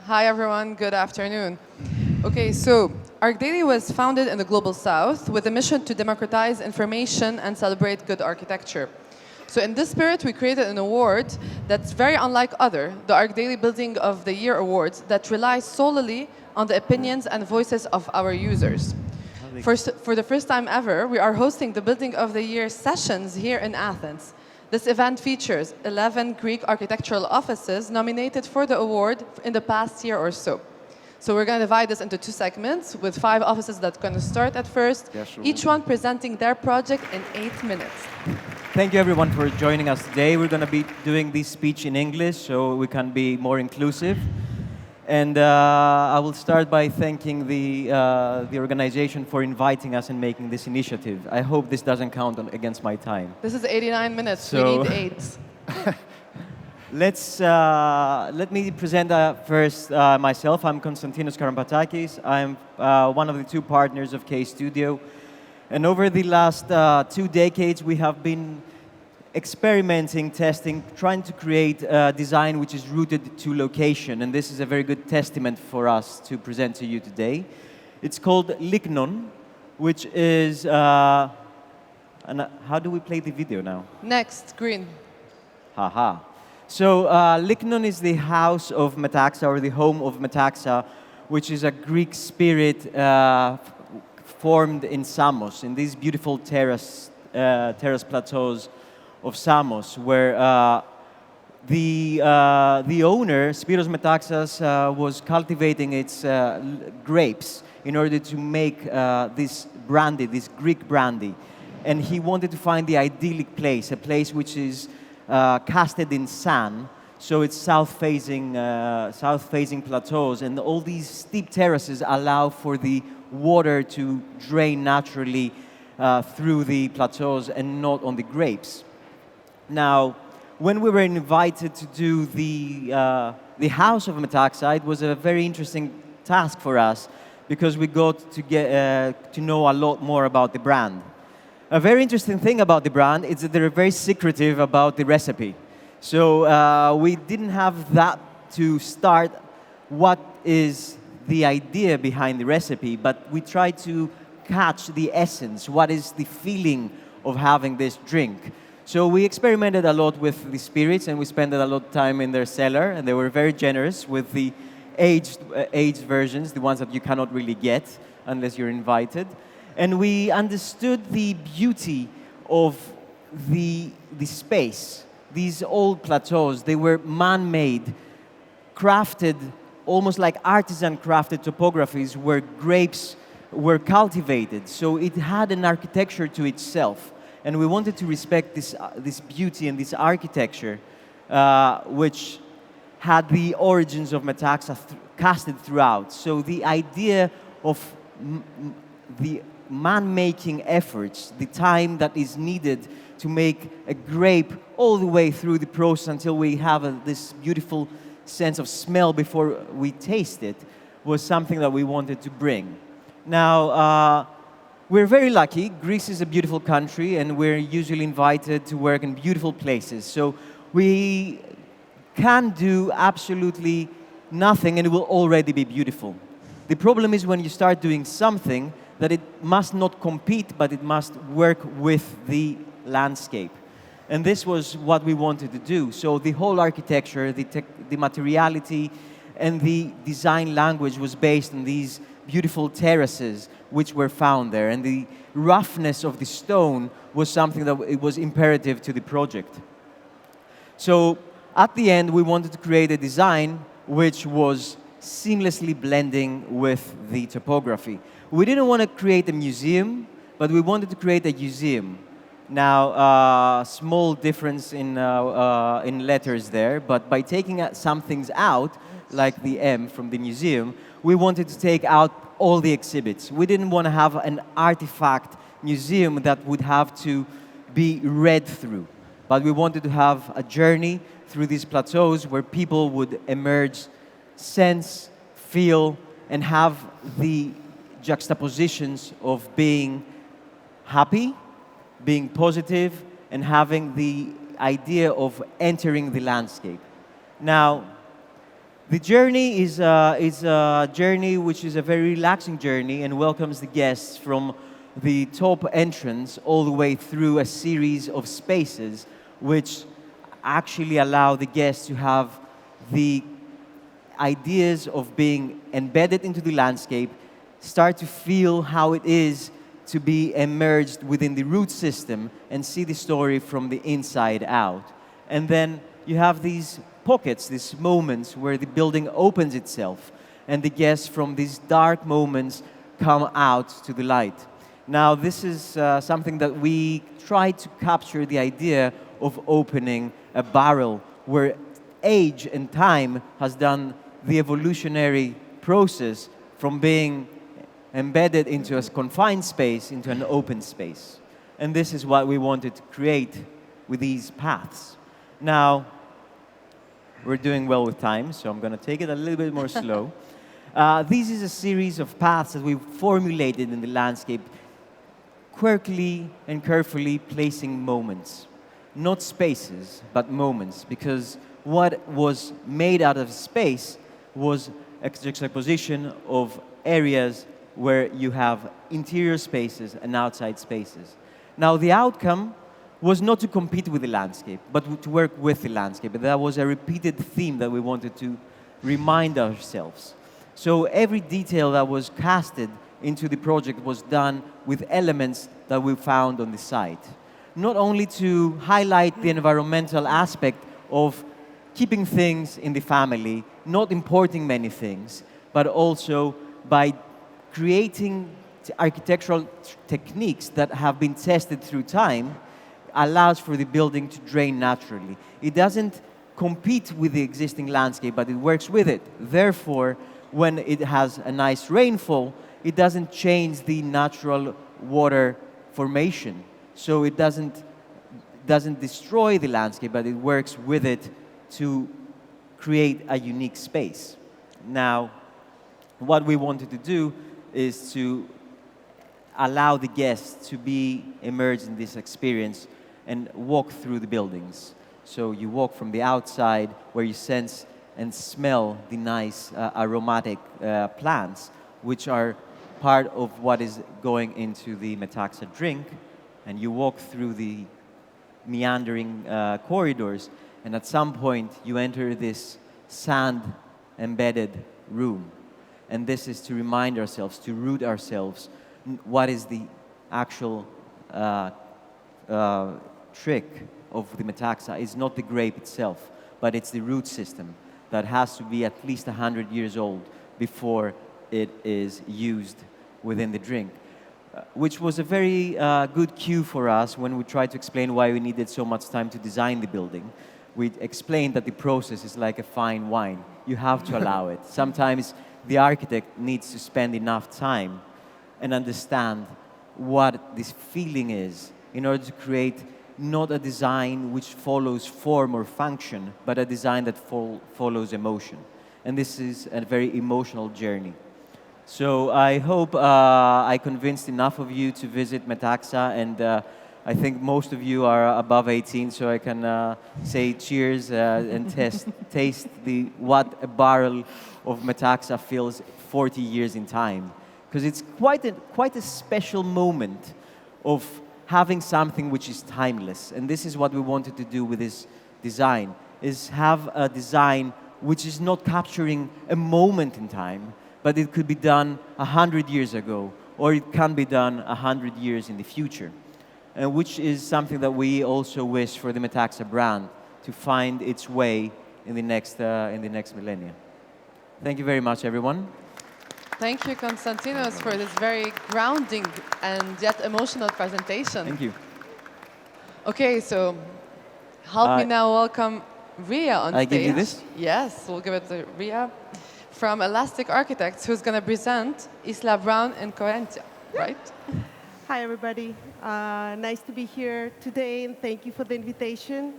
Hi, everyone. Good afternoon. Okay, so ArchDaily was founded in the Global South with a mission to democratize information and celebrate good architecture. So in this spirit, we created an award that's very unlike the ArchDaily Building of the Year Awards, that relies solely on the opinions and voices of our users. For the first time ever, we are hosting the Building of the Year sessions here in Athens. This event features 11 Greek architectural offices nominated for the award in the past year or so. So we're going to divide this into two segments with 5 offices that are going to start at first, each one presenting their project in 8 minutes. Thank you everyone for joining us today. We're going to be doing this speech in English so we can be more inclusive. And I will start by thanking the organization for inviting us and making this initiative. I hope this doesn't count against my time. This is 89 minutes. So we need 8. Let me present first myself. I'm Konstantinos Karampatakis. I'm one of the 2 partners of K Studio. And over the last 2 decades, we have been experimenting, testing, trying to create a design which is rooted to location. And this is a very good testament for us to present to you today. It's called Lignon, which is... and how do we play the video now? Next, green. Haha. So Lignon is the house of Metaxa, or the home of Metaxa, which is a Greek spirit formed in Samos, in these beautiful terrace plateaus of Samos, where the owner, Spiros Metaxas, was cultivating its grapes in order to make this brandy, this Greek brandy. And he wanted to find the idyllic place, a place which is casted in sand, so it's south-facing plateaus, and all these steep terraces allow for the water to drain naturally through the plateaus and not on the grapes. Now, when we were invited to do the house of Metaxa, it was a very interesting task for us because we got to get to know a lot more about the brand. A very interesting thing about the brand is that they're very secretive about the recipe. So we didn't have that to start what is the idea behind the recipe, but we tried to catch the essence, what is the feeling of having this drink. So we experimented a lot with the spirits, and we spent a lot of time in their cellar, and they were very generous with the aged versions, the ones that you cannot really get unless you're invited. And we understood the beauty of the space. These old plateaus, they were man-made, crafted, almost like artisan-crafted topographies where grapes were cultivated. So it had an architecture to itself. And we wanted to respect this beauty and this architecture, which had the origins of Metaxa casted throughout. So the idea of the man-making efforts, the time that is needed to make a grape all the way through the process until we have this beautiful sense of smell before we taste it, was something that we wanted to bring. Now, we're very lucky. Greece is a beautiful country, and we're usually invited to work in beautiful places. So we can do absolutely nothing, and it will already be beautiful. The problem is when you start doing something that it must not compete, but it must work with the landscape. And this was what we wanted to do. So the whole architecture, the materiality, and the design language was based on these beautiful terraces which were found there. And the roughness of the stone was something that it was imperative to the project. So at the end, we wanted to create a design which was seamlessly blending with the topography. We didn't want to create a museum, but we wanted to create a museum. Now, small difference in letters there, but by taking some things out, like the M from the museum, we wanted to take out all the exhibits. We didn't want to have an artifact museum that would have to be read through, but we wanted to have a journey through these plateaus where people would emerge, sense, feel, and have the juxtapositions of being happy, being positive, and having the idea of entering the landscape. Now, The journey is a journey which is a very relaxing journey and welcomes the guests from the top entrance all the way through a series of spaces which actually allow the guests to have the ideas of being embedded into the landscape, start to feel how it is to be immersed within the root system and see the story from the inside out. And then you have these pockets, these moments where the building opens itself and the guests from these dark moments come out to the light. Now, this is something that we try to capture the idea of opening a barrel where age and time has done the evolutionary process from being embedded into a confined space into an open space. And this is what we wanted to create with these paths. Now, we're doing well with time, so I'm going to take it a little bit more slow. This is a series of paths that we've formulated in the landscape, quirkily and carefully placing moments. Not spaces, but moments, because what was made out of space was a juxtaposition of areas where you have interior spaces and outside spaces. Now, the outcome was not to compete with the landscape, but to work with the landscape. And that was a repeated theme that we wanted to remind ourselves. So every detail that was casted into the project was done with elements that we found on the site. Not only to highlight the environmental aspect of keeping things in the family, not importing many things, but also by creating architectural techniques that have been tested through time, allows for the building to drain naturally. It doesn't compete with the existing landscape, but it works with it. Therefore, when it has a nice rainfall, it doesn't change the natural water formation. So it doesn't destroy the landscape, but it works with it to create a unique space. Now, what we wanted to do is to allow the guests to be immersed in this experience and walk through the buildings. So you walk from the outside where you sense and smell the nice aromatic plants, which are part of what is going into the Metaxa drink, and you walk through the meandering corridors, and at some point you enter this sand-embedded room. And this is to remind ourselves, to root ourselves, what is the actual trick of the Metaxa. It's not the grape itself, but it's the root system that has to be at least 100 years old before it is used within the drink. Which was a very good cue for us when we tried to explain why we needed so much time to design the building. We explained that the process is like a fine wine. You have to allow it. Sometimes the architect needs to spend enough time and understand what this feeling is in order to create not a design which follows form or function, but a design that follows emotion. And this is a very emotional journey. So I hope I convinced enough of you to visit Metaxa, and I think most of you are above 18, so I can say cheers and taste what a barrel of Metaxa feels 40 years in time. Because it's quite a special moment of having something which is timeless. And this is what we wanted to do with this design, is have a design which is not capturing a moment in time, but it could be done 100 years ago, or it can be done 100 years in the future, which is something that we also wish for the Metaxa brand to find its way in the next millennia. Thank you very much, everyone. Thank you, Konstantinos, for this very grounding and yet emotional presentation. Thank you. Okay, so help me now welcome Ria on stage. I give you this? Yes, we'll give it to Ria from Elastic Architects, who's going to present Isla Brown in Corinthia, right? Hi, everybody. Nice to be here today, and thank you for the invitation.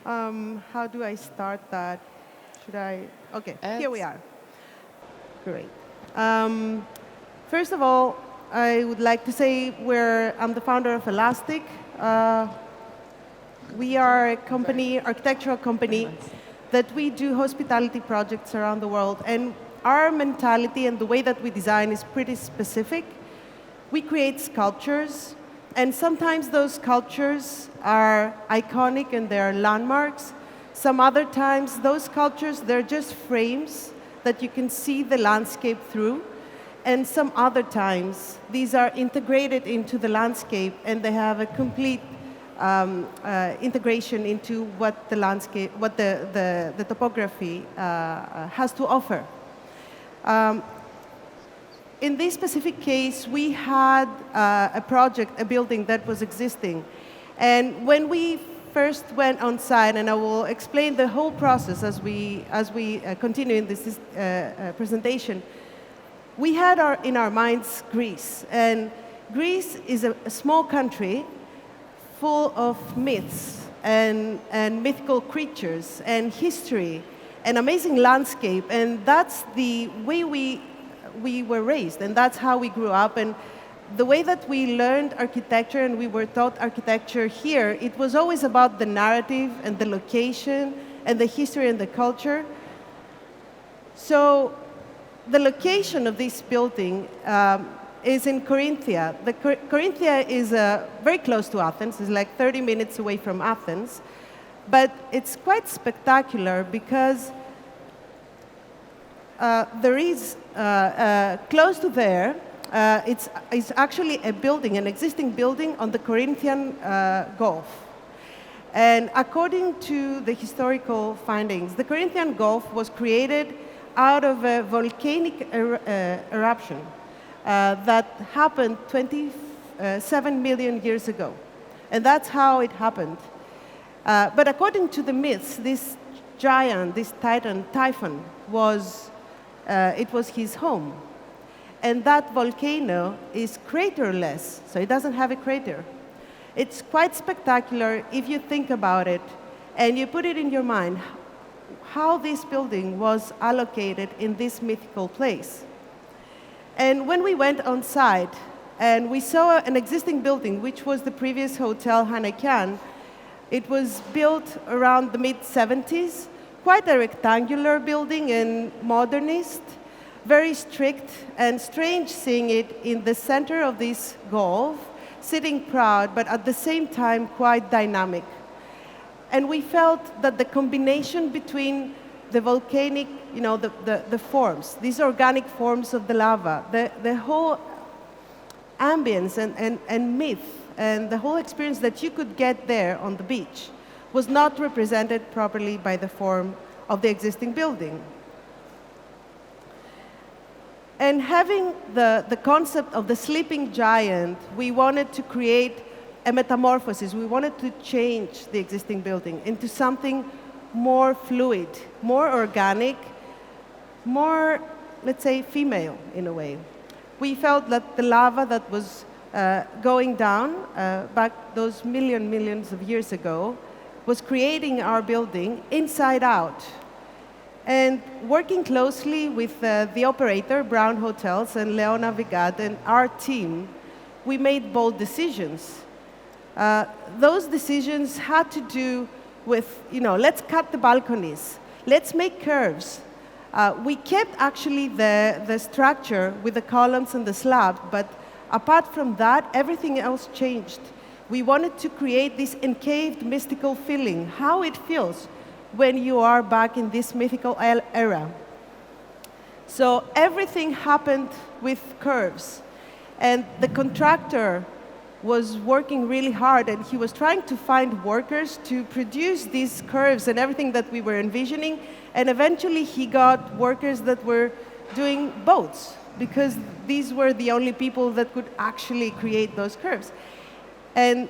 How do I start that? Should I? Okay, here we are. Great. First of all, I would like to say I'm the founder of Elastic. We are a company, architectural company, that we do hospitality projects around the world, and our mentality and the way that we design is pretty specific. We create sculptures, and sometimes those sculptures are iconic and they're landmarks. Some other times, those sculptures, they're just frames that you can see the landscape through. And some other times, these are integrated into the landscape, and they have a complete integration into what the landscape, what the topography has to offer. In this specific case, we had a project, a building that was existing. And when we first went on site, and I will explain the whole process as we continue in this presentation, we had in our minds Greece. And Greece is a small country full of myths and mythical creatures and history and amazing landscape. And that's the way we were raised, and that's how we grew up. And the way that we learned architecture and we were taught architecture here, it was always about the narrative and the location and the history and the culture. So the location of this building is in Corinthia. Corinthia is very close to Athens. It's like 30 minutes away from Athens. But it's quite spectacular because there is, close to there, it's actually a building, an existing building on the Corinthian Gulf. And according to the historical findings, the Corinthian Gulf was created out of a volcanic eruption that happened 27 million years ago. And that's how it happened. But according to the myths, this giant, this titan, Typhon, it was his home. And that volcano is craterless, so it doesn't have a crater. It's quite spectacular if you think about it and you put it in your mind how this building was allocated in this mythical place. And when we went on site and we saw an existing building, which was the previous hotel Heineken, it was built around the mid-70s, quite a rectangular building and modernist, very strict and strange seeing it in the center of this gulf, sitting proud, but at the same time quite dynamic. And we felt that the combination between the volcanic, the forms, these organic forms of the lava, the whole ambience and myth, and the whole experience that you could get there on the beach was not represented properly by the form of the existing building. And having the concept of the sleeping giant, we wanted to create a metamorphosis. We wanted to change the existing building into something more fluid, more organic, more, let's say, female in a way. We felt that the lava that was going down back those millions of years ago was creating our building inside out. And working closely with the operator, Brown Hotels, and Leona Vigat, and our team, we made bold decisions. Those decisions had to do with, let's cut the balconies, let's make curves. We kept actually the structure with the columns and the slabs, but apart from that, everything else changed. We wanted to create this encaved, mystical feeling, how it feels when you are back in this mythical era. So everything happened with curves. And the contractor was working really hard, and he was trying to find workers to produce these curves and everything that we were envisioning. And eventually he got workers that were doing boats, because these were the only people that could actually create those curves. And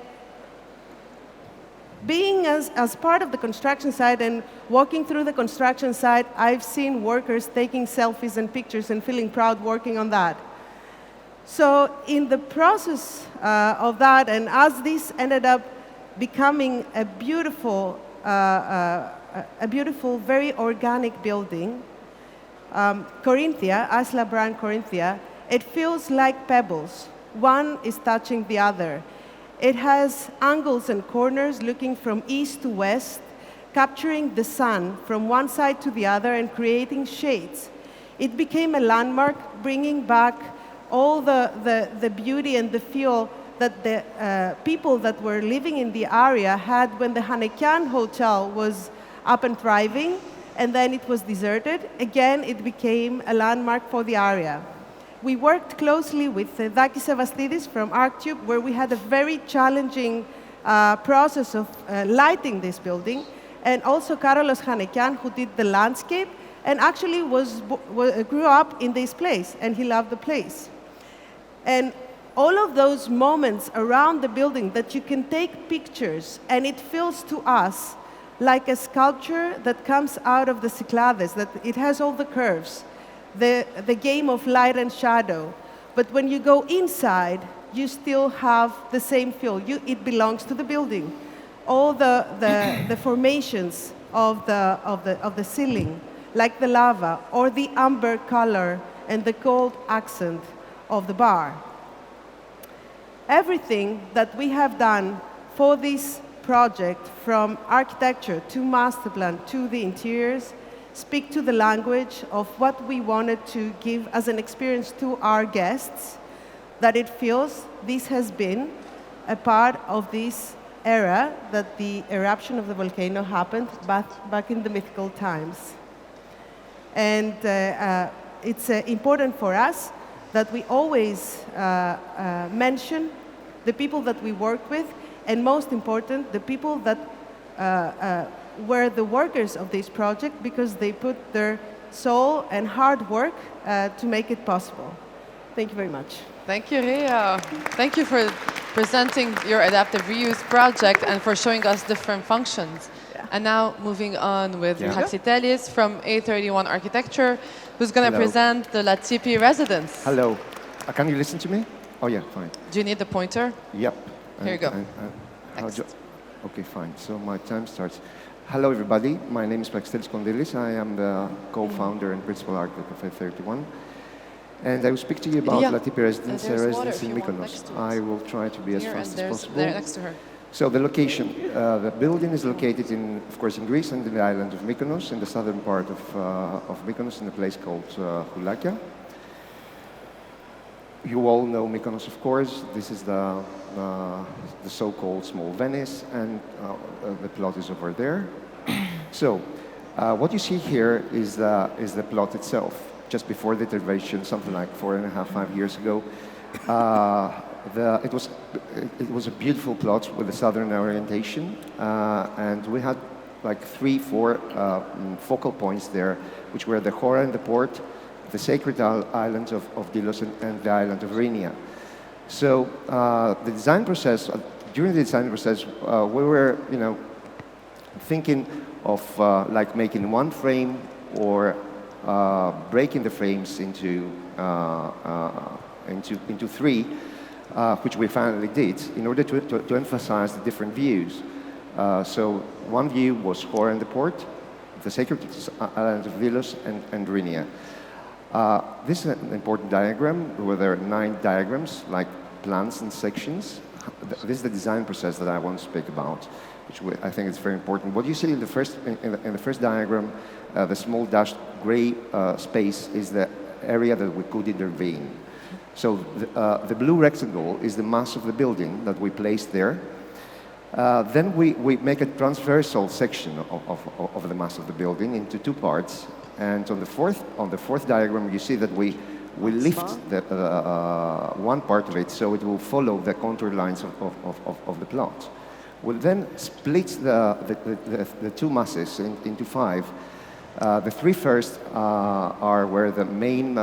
being as part of the construction site and walking through the construction site, I've seen workers taking selfies and pictures and feeling proud working on that. So in the process of that, and as this ended up becoming a beautiful, very organic building, Corinthia, Asla brand Corinthia, it feels like pebbles. One is touching the other. It has angles and corners looking from east to west, capturing the sun from one side to the other and creating shades. It became a landmark, bringing back all the beauty and the feel that the people that were living in the area had when the Hanekian Hotel was up and thriving, and then it was deserted. Again, it became a landmark for the area. We worked closely with Dakis Sevastidis from ArchTube, where we had a very challenging process of lighting this building, and also Karolos Hanekian, who did the landscape, and actually grew up in this place, and he loved the place. And all of those moments around the building that you can take pictures, and it feels to us like a sculpture that comes out of the Cyclades, that it has all the curves, the game of light and shadow. But when you go inside, you still have the same feel. It belongs to the building. All the formations of the ceiling, like the lava, or the amber color and the gold accent of the bar. Everything that we have done for this project, from architecture to master plan to the interiors, speak to the language of what we wanted to give as an experience to our guests, that it feels this has been a part of this era, that the eruption of the volcano happened back in the mythical times. And it's important for us that we always mention the people that we work with, and most important, the people that were the workers of this project, because they put their soul and hard work to make it possible. Thank you very much. Thank you, Ria. Thank you for presenting your adaptive reuse project and for showing us different functions. Yeah. And now moving on with Christele from A31 Architecture, who's going to present the Latipi residence. Hello. Can you listen to me? Oh, yeah, fine. Do you need the pointer? Yep. Here you go. Okay, fine. So my time starts. Hello, everybody. My name is Christele Harrouk. I am the co-founder and principal architect of A31. And I will speak to you about Latipi residence, a residence in Mykonos. I will try to be as fast as possible. There next to her. So the location. The building is located, of course, in Greece and in the island of Mykonos, in the southern part of Mykonos, in a place called Houlakia. You all know Mykonos, of course. This is the so-called small Venice, and the plot is over there. So what you see here is the plot itself. Just before the intervention, something like 4.5, 5 years ago, it was a beautiful plot with a southern orientation, and we had like 3, 4 focal points there, which were the Hora and the port, the sacred islands of Delos and the island of Rhynia. So the design process, during the design process, we were, thinking of like making one frame or breaking the frames into 3, which we finally did, in order to emphasize the different views. So one view was Hora and the port, the sacred islands of Delos and Rhynia. This is an important diagram, where there are 9 diagrams, like plans and sections. This is the design process that I want to speak about, which I think is very important. What you see in the first diagram, the small dashed gray space is the area that we could intervene. So the blue rectangle is the mass of the building that we placed there. Then we make a transversal section of the mass of the building into 2 parts. And on the fourth diagram, you see that we lift one part of it, so it will follow the contour lines of the plot. We'll then split the 2 masses into 5. The 3 first are where the main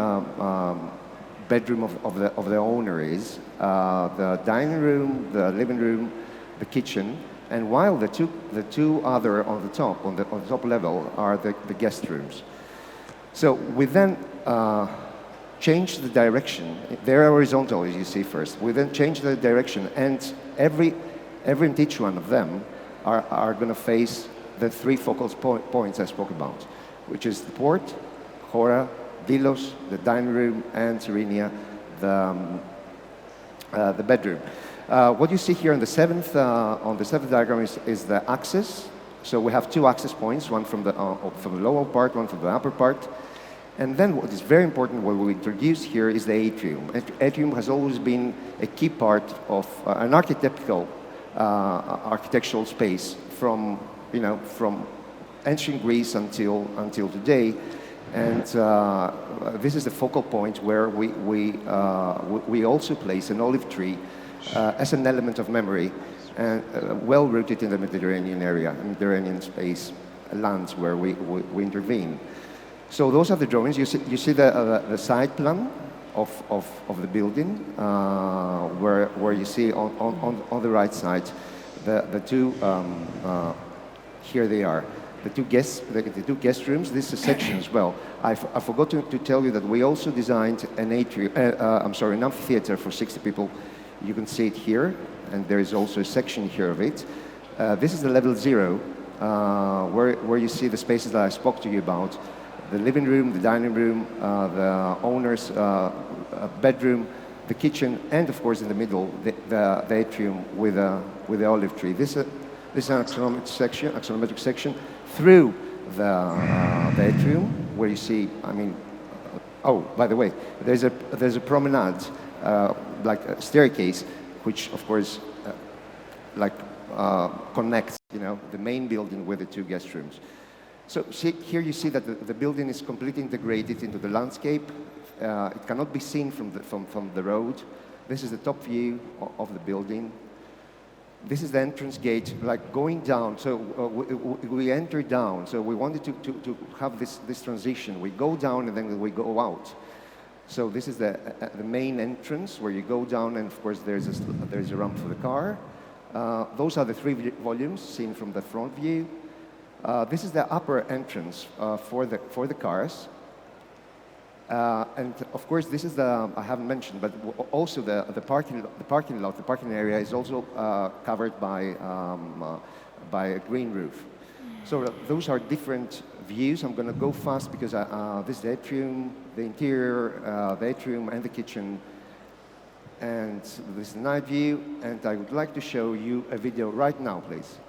bedroom of the owner is, the dining room, the living room, the kitchen, and while the two other on the top level are the guest rooms. So we then change the direction. They're horizontal, as you see first. We then change the direction, and every and each one of them are going to face the 3 focal points I spoke about, which is the port, Hora, Delos, the dining room, and Rhynia, the bedroom. What you see here on the seventh diagram is the axis. So we have two access points, one from the lower part, one from the upper part. And then what is very important, what we introduce here is the atrium. Atrium has always been a key part of an architectural space from ancient Greece until today. And this is the focal point where we also place an olive tree as an element of memory, and well rooted in the Mediterranean area, Mediterranean space, lands where we intervene. So those are the drawings. You see the side plan of the building, where you see on the right side the two. Here they are. The two guest rooms. This is a section as well. I forgot to tell you that we also designed an an amphitheater for 60 people. You can see it here, and there is also a section here of it. This is the level 0, where you see the spaces that I spoke to you about: the living room, the dining room, the owner's bedroom, the kitchen, and of course in the middle the atrium with the olive tree. This is an axonometric section through the atrium, where you see, oh, by the way, there's a promenade, like a staircase, which of course, connects, the main building with the two guest rooms. So here you see that the building is completely integrated into the landscape. It cannot be seen from the road. This is the top view of the building. This is the entrance gate, like going down. So we enter down. So we wanted to have this transition. We go down and then we go out. So this is the main entrance where you go down, and of course there's a ramp for the car. Those are the 3 volumes seen from the front view. This is the upper entrance for the cars. And of course, this is I haven't mentioned, but also the parking lot, the parking area is also covered by a green roof. So those are different views. I'm going to go fast because this is the atrium, the interior, the atrium, and the kitchen. And this is the night view. And I would like to show you a video right now, please.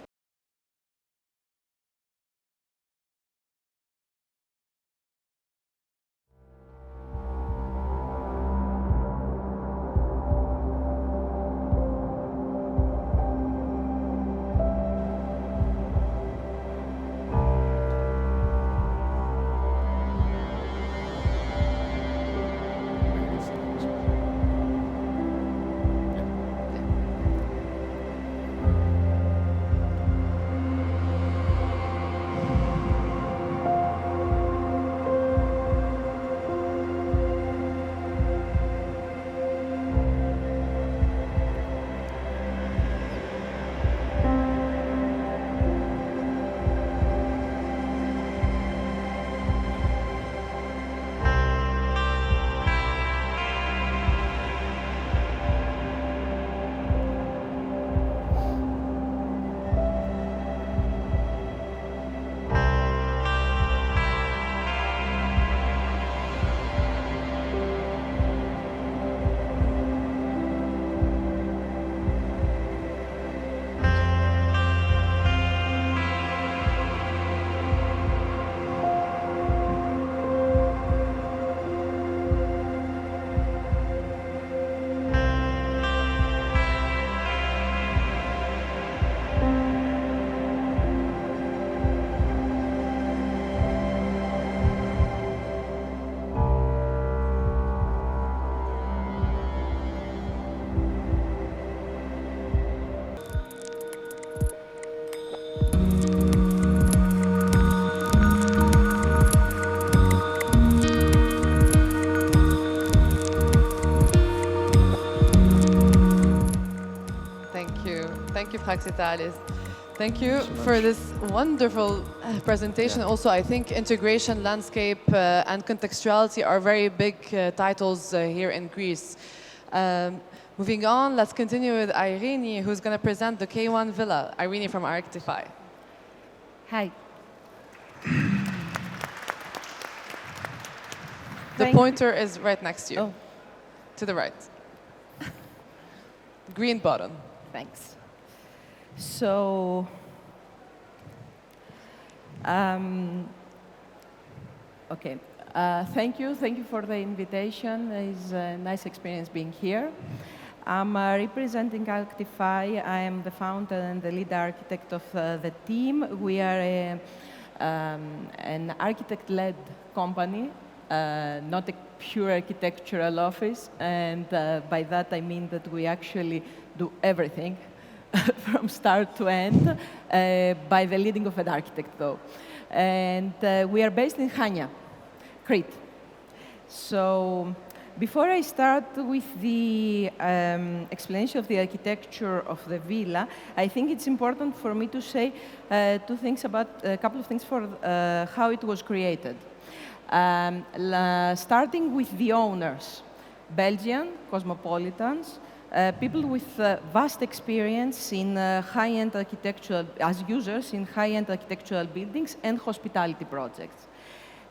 Thank you, Christele. Thank you for this wonderful presentation. Yeah. Also, I think integration, landscape, and contextuality are very big titles here in Greece. Moving on, let's continue with Irene, who's going to present the K1 Villa. Irene from Archify. Hi. The pointer is right next to you. Oh. To the right. Green button. Thanks. So, Okay. Thank you. Thank you for the invitation. It's a nice experience being here. I'm representing Actify. I am the founder and the lead architect of the team. We are an architect-led company, not a pure architectural office. And by that, I mean that we actually do everything from start to end by the leading of an architect, though. And we are based in Chania, Crete. So before I start with the explanation of the architecture of the villa, I think it's important for me to say a couple of things for how it was created. Starting with the owners, Belgian cosmopolitans, people with vast experience in high-end architectural, as users in high-end architectural buildings and hospitality projects.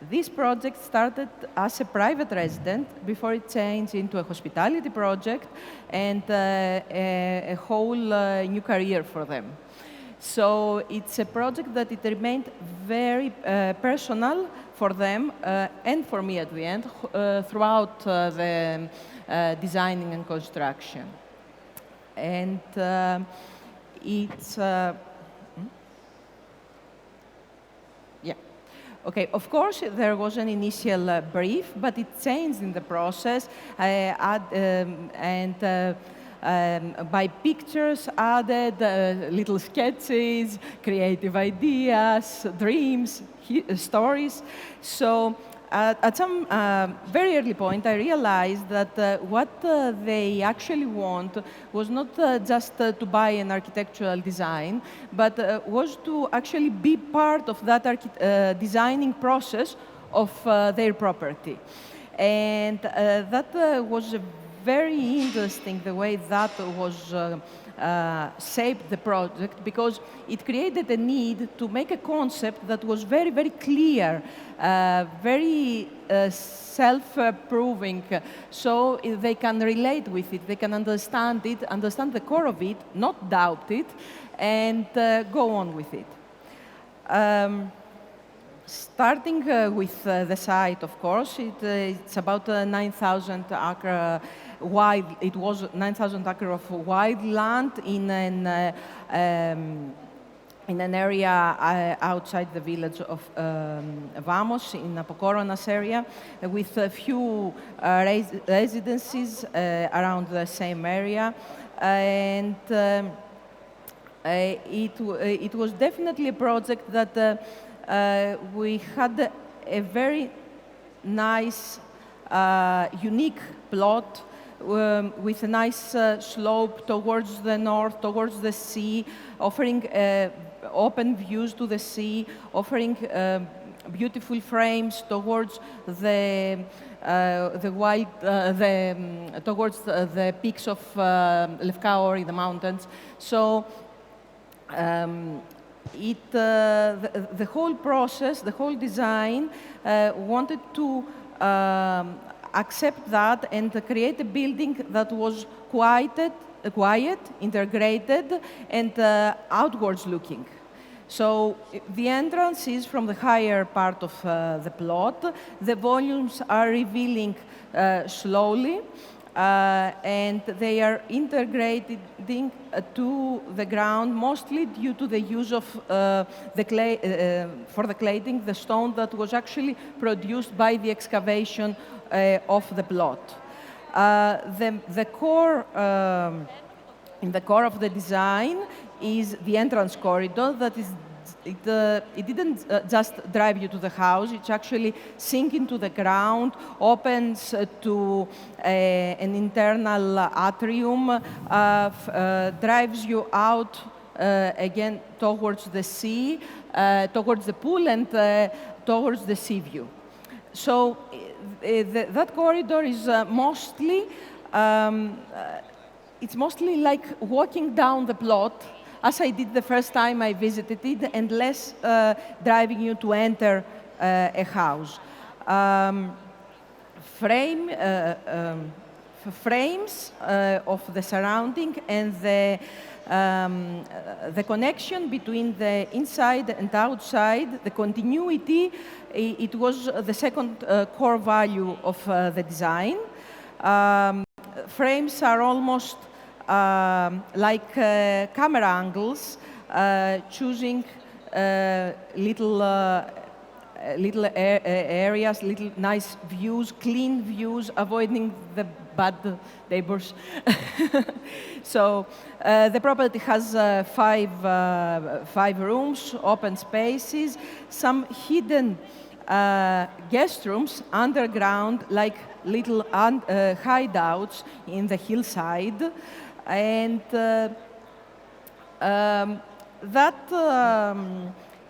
This project started as a private resident before it changed into a hospitality project and a whole new career for them. So it's a project that it remained very personal for them and for me at the end throughout the designing and construction. And it's okay, of course, there was an initial brief, but it changed in the process, by pictures added, little sketches, creative ideas, dreams, stories. So at some very early point, I realized that what they actually want was not just to buy an architectural design, but was to actually be part of that designing process of their property. And that was very interesting, the way that was shaped the project, because it created a need to make a concept that was very, very clear, very self-proving, so they can relate with it, they can understand it, understand the core of it, not doubt it, and go on with it. Starting with the site, of course, it's about 9,000 acre wide. It was 9,000 acre of wide land in an area outside the village of Vamos, in Apokoronas area, with a few residences around the same area. And it was definitely a project that we had a very nice, unique plot with a nice slope towards the north, towards the sea, offering open views to the sea, offering beautiful frames towards towards the peaks of Lefkaori, the mountains. So. The whole process, the whole design wanted to accept that and create a building that was quiet, integrated, and outwards looking. So the entrance is from the higher part of the plot. The volumes are revealing slowly. And they are integrating to the ground, mostly due to the use of the clay, for the cladding, the stone that was actually produced by the excavation of the plot. The core, in the core of the design is the entrance corridor that is it didn't just drive you to the house, it's actually sink into the ground, opens to an internal atrium, drives you out again towards the sea, towards the pool, and towards the sea view. So that corridor is mostly, it's mostly like walking down the plot, as I did the first time I visited it, and less driving you to enter a house. Frames of the surrounding and the the connection between the inside and outside, the continuity, it was the second core value of the design. Frames are almost like camera angles, choosing little areas, little nice views, clean views, avoiding the bad neighbors. So the property has five rooms, open spaces, some hidden guest rooms underground, like little hideouts in the hillside, and that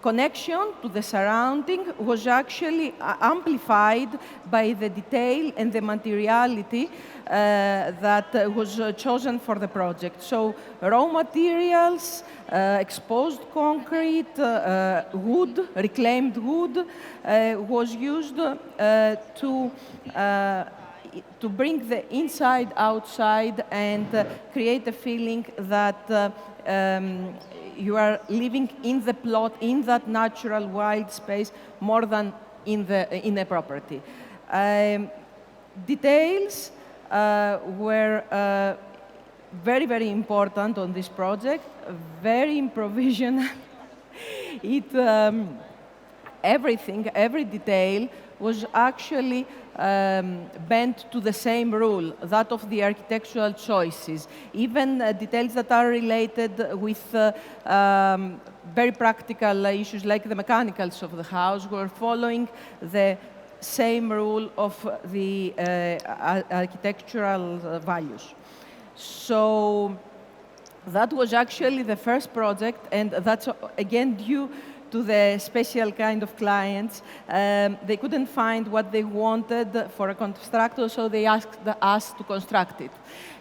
connection to the surrounding was actually amplified by the detail and the materiality that was chosen for the project. So raw materials, exposed concrete, wood, reclaimed wood was used to bring the inside outside and create a feeling that you are living in the plot, in that natural wild space, more than in a property. Details were very, very important on this project, very improvisational. Everything, every detail was actually bent to the same rule, that of the architectural choices. Even details that are related with very practical issues like the mechanicals of the house were following the same rule of the architectural values. So that was actually the first project, and that's again due to the special kind of clients. They couldn't find what they wanted for a constructor, so they asked us to construct it.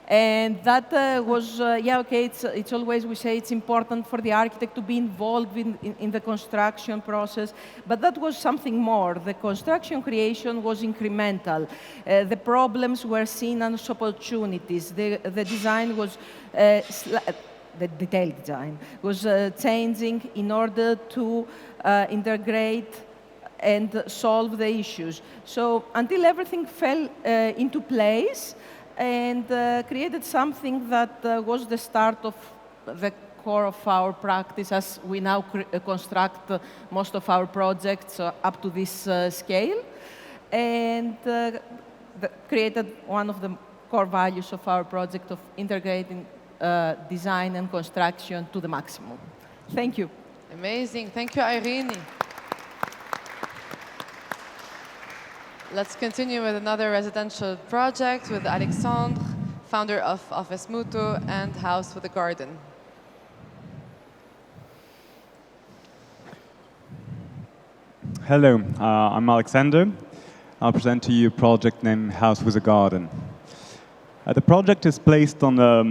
And that was, yeah, okay, it's always, we say it's important for the architect to be involved in the construction process, but that was something more. The construction creation was incremental. The problems were seen as opportunities. The design was the detailed design was changing in order to integrate and solve the issues. So until everything fell into place and created something that was the start of the core of our practice as we now construct most of our projects up to this scale, and created one of the core values of our project of integrating design and construction to the maximum. Thank you. Amazing. Thank you, Irene. Let's continue with another residential project with Alexandre, founder of Office Mutu and House with a Garden. Hello, I'm Alexander. I'll present to you a project named House with a Garden. The project is placed on a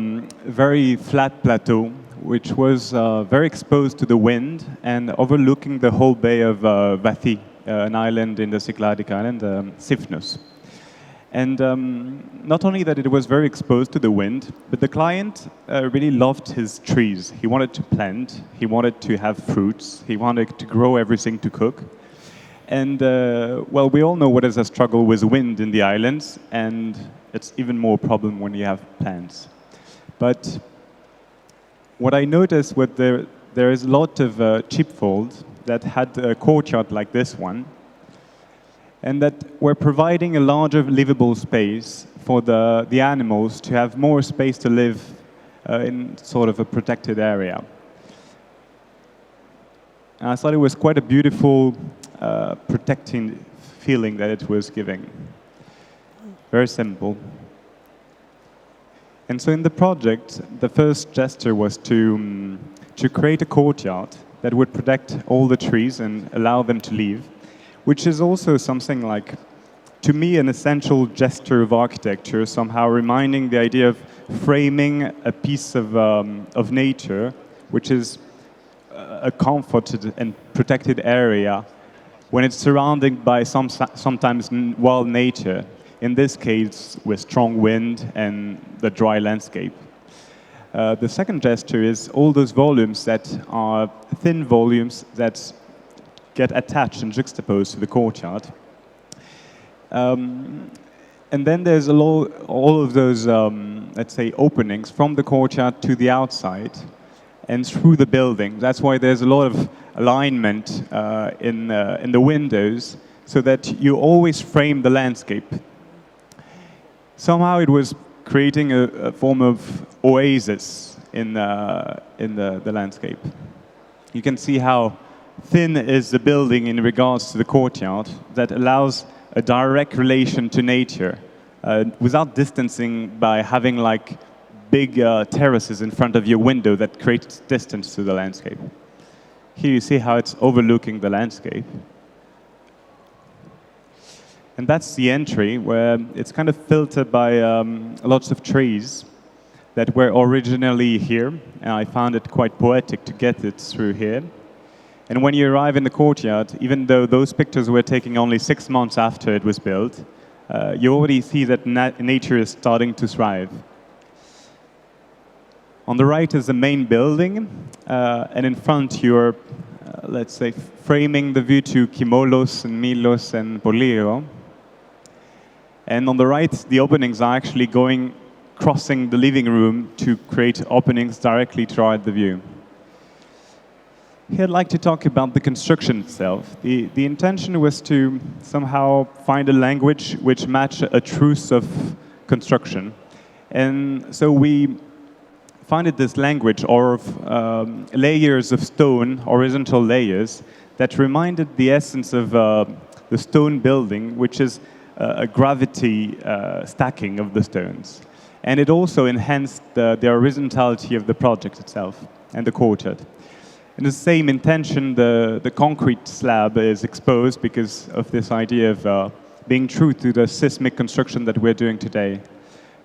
very flat plateau, which was very exposed to the wind and overlooking the whole bay of Vathi, an island in the Cycladic island, Sifnos. And not only that it was very exposed to the wind, but the client really loved his trees. He wanted to plant, he wanted to have fruits, he wanted to grow everything to cook. And well, we all know what is a struggle with wind in the islands, and it's even more a problem when you have plants. But what I noticed was there is a lot of sheepfolds that had a courtyard like this one, and that were providing a larger livable space for the animals to have more space to live in sort of a protected area. And I thought it was quite a beautiful, protecting feeling that it was giving. Very simple. And so in the project, the first gesture was to create a courtyard that would protect all the trees and allow them to live, which is also something like, to me, an essential gesture of architecture, somehow reminding the idea of framing a piece of nature, which is a comforted and protected area when it's surrounded by sometimes wild nature, in this case with strong wind and the dry landscape. The second gesture is all those volumes that are thin volumes that get attached and juxtaposed to the courtyard. And then there's all of those, let's say, openings from the courtyard to the outside and through the building. That's why there's a lot of alignment in the windows, so that you always frame the landscape. Somehow it was creating a form of oasis in the landscape. You can see how thin is the building in regards to the courtyard that allows a direct relation to nature without distancing by having like big terraces in front of your window that creates distance to the landscape. Here you see how it's overlooking the landscape. And that's the entry, where it's kind of filtered by lots of trees that were originally here. And I found it quite poetic to get it through here. And when you arrive in the courtyard, even though those pictures were taken only 6 months after it was built, you already see that nature is starting to thrive. On the right is the main building, and in front you're, let's say, framing the view to Kimolos and Milos and Poliro. And on the right, the openings are actually crossing the living room to create openings directly toward the view. Here I'd like to talk about the construction itself. The intention was to somehow find a language which matched a truth of construction. And so we found this language of layers of stone, horizontal layers, that reminded the essence of the stone building, which is a gravity stacking of the stones. And it also enhanced the horizontality of the project itself and the courtyard. In the same intention, the concrete slab is exposed because of this idea of being true to the seismic construction that we're doing today.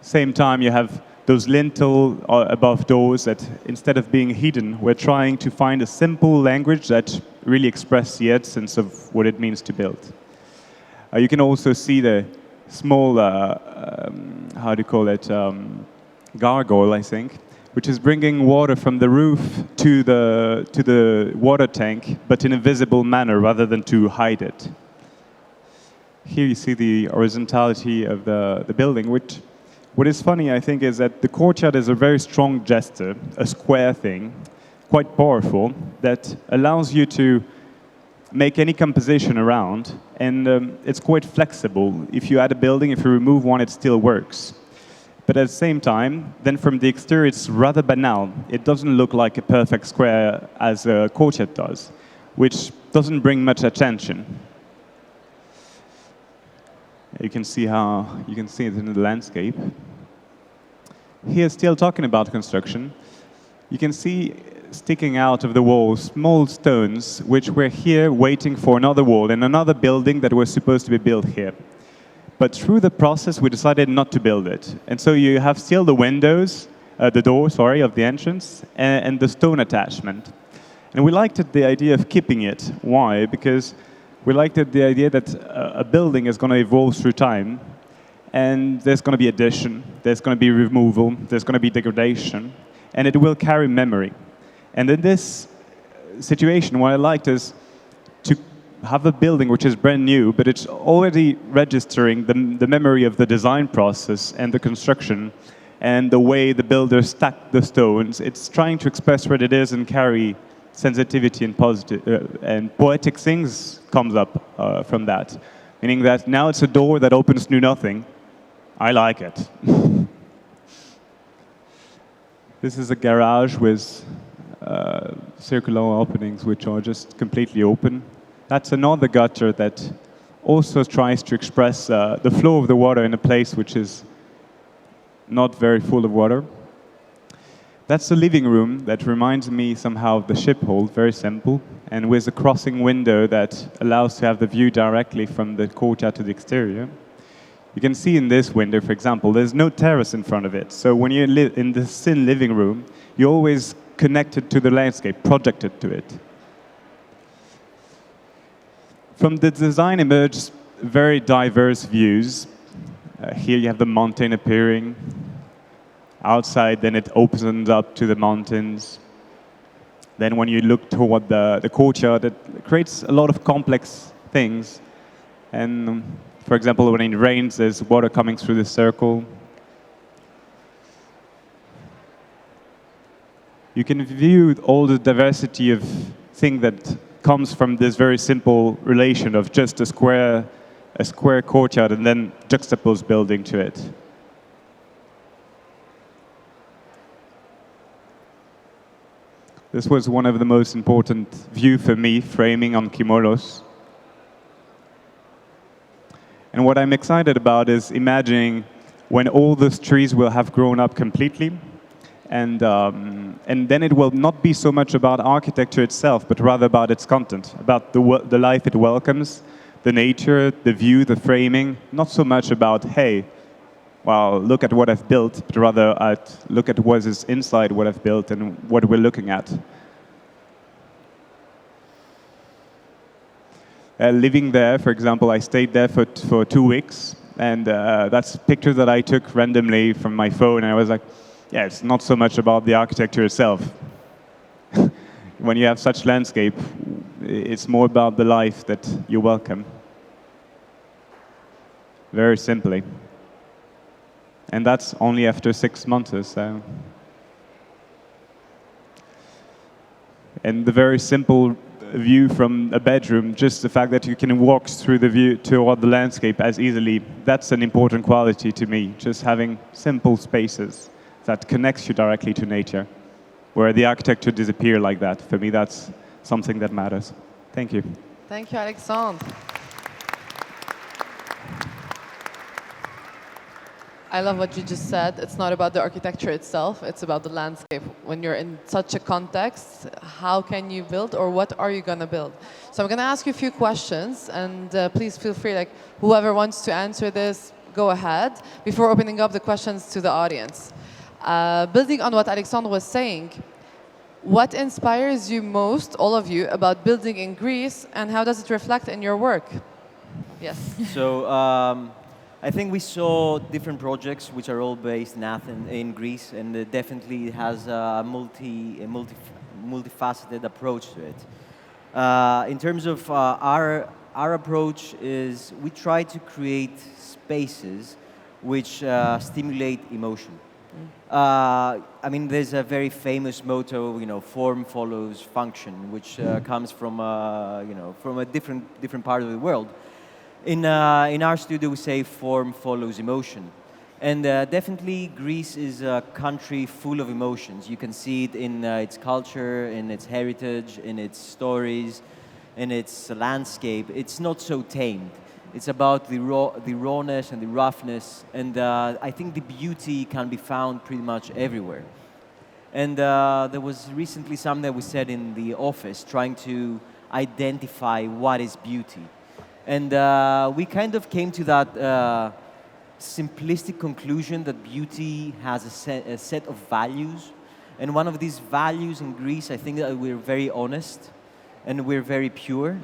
Same time, you have those lintel above doors that, instead of being hidden, we're trying to find a simple language that really expresses the essence of what it means to build. You can also see the small, how do you call it, gargoyle, I think, which is bringing water from the roof to the water tank, but in a visible manner rather than to hide it. Here you see the horizontality of the building, which, what is funny, I think, is that the courtyard is a very strong gesture, a square thing, quite powerful, that allows you to make any composition around, and it's quite flexible. If you add a building, if you remove one, it still works. But at the same time, then from the exterior, it's rather banal. It doesn't look like a perfect square as a courtyard does, which doesn't bring much attention. You can see it in the landscape. Here, still talking about construction, you can see sticking out of the wall small stones, which were here waiting for another wall in another building that was supposed to be built here. But through the process, we decided not to build it. And so you have still the windows, the door, sorry, of the entrance, and the stone attachment. And we liked the idea of keeping it. Why? Because we liked the idea that a building is going to evolve through time, and there's going to be addition, there's going to be removal, there's going to be degradation, and it will carry memory. And in this situation, what I liked is to have a building which is brand new, but it's already registering the memory of the design process and the construction and the way the builders stacked the stones. It's trying to express what it is and carry sensitivity and positive and poetic things comes up from that. Meaning that now it's a door that opens to nothing. I like it. This is a garage with circular openings which are just completely open. That's another gutter that also tries to express the flow of the water in a place which is not very full of water. That's the living room that reminds me somehow of the ship hold, very simple, and with a crossing window that allows to have the view directly from the courtyard to the exterior. You can see in this window, for example, there's no terrace in front of it. So when you're in the thin living room, you're always connected to the landscape, projected to it. From the design emerged very diverse views. Here you have the mountain appearing, outside, then it opens up to the mountains. Then when you look toward the courtyard, it creates a lot of complex things. And for example, when it rains, there's water coming through the circle. You can view all the diversity of things that comes from this very simple relation of just a square courtyard and then juxtaposed building to it. This was one of the most important views for me, framing on Kimolos. And what I'm excited about is imagining when all those trees will have grown up completely, and then it will not be so much about architecture itself, but rather about its content, about the life it welcomes, the nature, the view, the framing, not so much about, hey, well, look at what I've built, but rather look at what is inside what I've built and what we're looking at. Living there, for example, I stayed there for 2 weeks, and that's a picture that I took randomly from my phone, and I was like, yeah, it's not so much about the architecture itself. When you have such landscape, it's more about the life that you welcome. Very simply. And that's only after 6 months or so. And the very simple view from a bedroom, just the fact that you can walk through the view toward the landscape as easily, that's an important quality to me, just having simple spaces that connects you directly to nature, where the architecture disappears like that. For me, that's something that matters. Thank you. Thank you, Alexandre. I love what you just said. It's not about the architecture itself, it's about the landscape. When you're in such a context, how can you build, or what are you going to build? So I'm going to ask you a few questions, and please feel free, like whoever wants to answer this, go ahead, before opening up the questions to the audience. Building on what Alexandre was saying, what inspires you most, all of you, about building in Greece, and how does it reflect in your work? Yes. So I think we saw different projects which are all based in Athens, in Greece, and it definitely has a multifaceted approach to it. In terms of our approach is we try to create spaces which stimulate emotion. I mean, there's a very famous motto, form follows function, which comes from, from a different part of the world. In our studio, we say form follows emotion. And definitely, Greece is a country full of emotions. You can see it in its culture, in its heritage, in its stories, in its landscape. It's not so tamed. It's about the rawness and the roughness. And I think the beauty can be found pretty much everywhere. And there was recently something that we said in the office, trying to identify what is beauty. And we kind of came to that simplistic conclusion that beauty has a set of values. And one of these values in Greece, I think that we're very honest and we're very pure.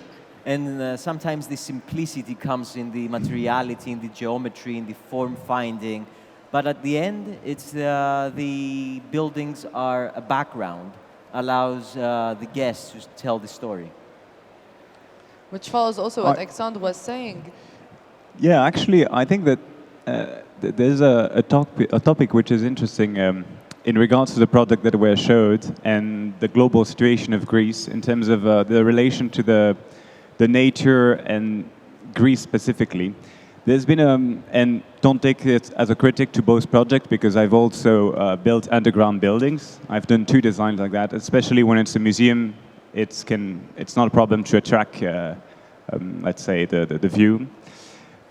And sometimes the simplicity comes in the materiality, in the geometry, in the form finding. But at the end, it's the buildings are a background, allows the guests to tell the story. Which follows also what Alexandre was saying. Yeah, actually, I think that there's a topic which is interesting in regards to the project that we showed and the global situation of Greece in terms of the relation to the nature and Greece specifically. There's been and don't take it as a critic to both projects, because I've also built underground buildings. I've done 2 designs like that, especially when it's a museum. It's not a problem to attract, let's say, the view.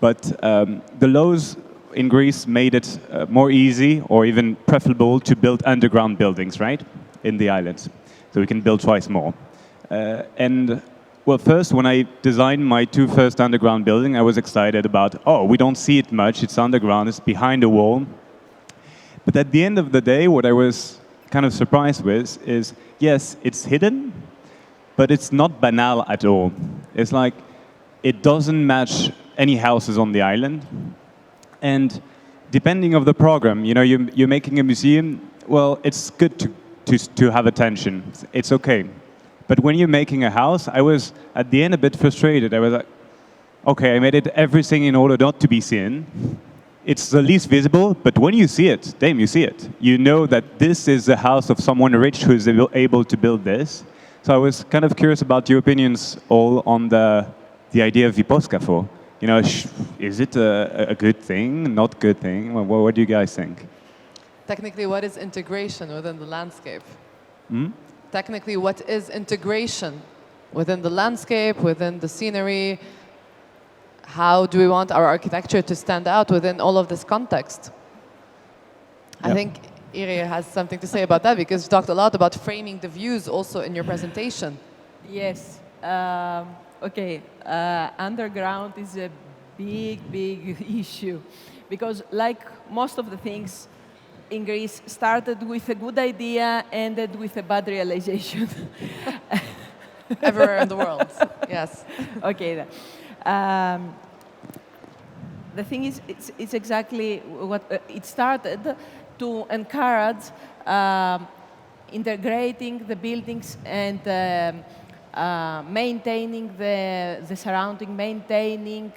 But the laws in Greece made it more easy, or even preferable, to build underground buildings, right, in the islands. So we can build twice more. Well, first, when I designed my 2 first underground buildings, I was excited about, we don't see it much, it's underground, it's behind a wall. But at the end of the day, what I was kind of surprised with is, yes, it's hidden, but it's not banal at all. It's like, it doesn't match any houses on the island. And depending of the program, you're making a museum. Well, it's good to have attention. It's okay. But when you're making a house, I was at the end a bit frustrated. I was like, okay, I made it everything in order not to be seen. It's the least visible, but when you see it, damn, you see it. You know that this is the house of someone rich who is able to build this. So I was kind of curious about your opinions all on the idea of Viposkafo. Is it a good thing, not good thing? What do you guys think? Technically, what is integration within the landscape? Hmm? Technically, what is integration within the landscape, within the scenery? How do we want our architecture to stand out within all of this context? I think Ire has something to say about that, because you talked a lot about framing the views also in your presentation. Yes. Okay. Underground is a big, big issue, because like most of the things in Greece, started with a good idea, ended with a bad realization. Everywhere in the world, yes. Okay. The thing is, it's exactly what it started to encourage integrating the buildings and maintaining the surrounding, maintaining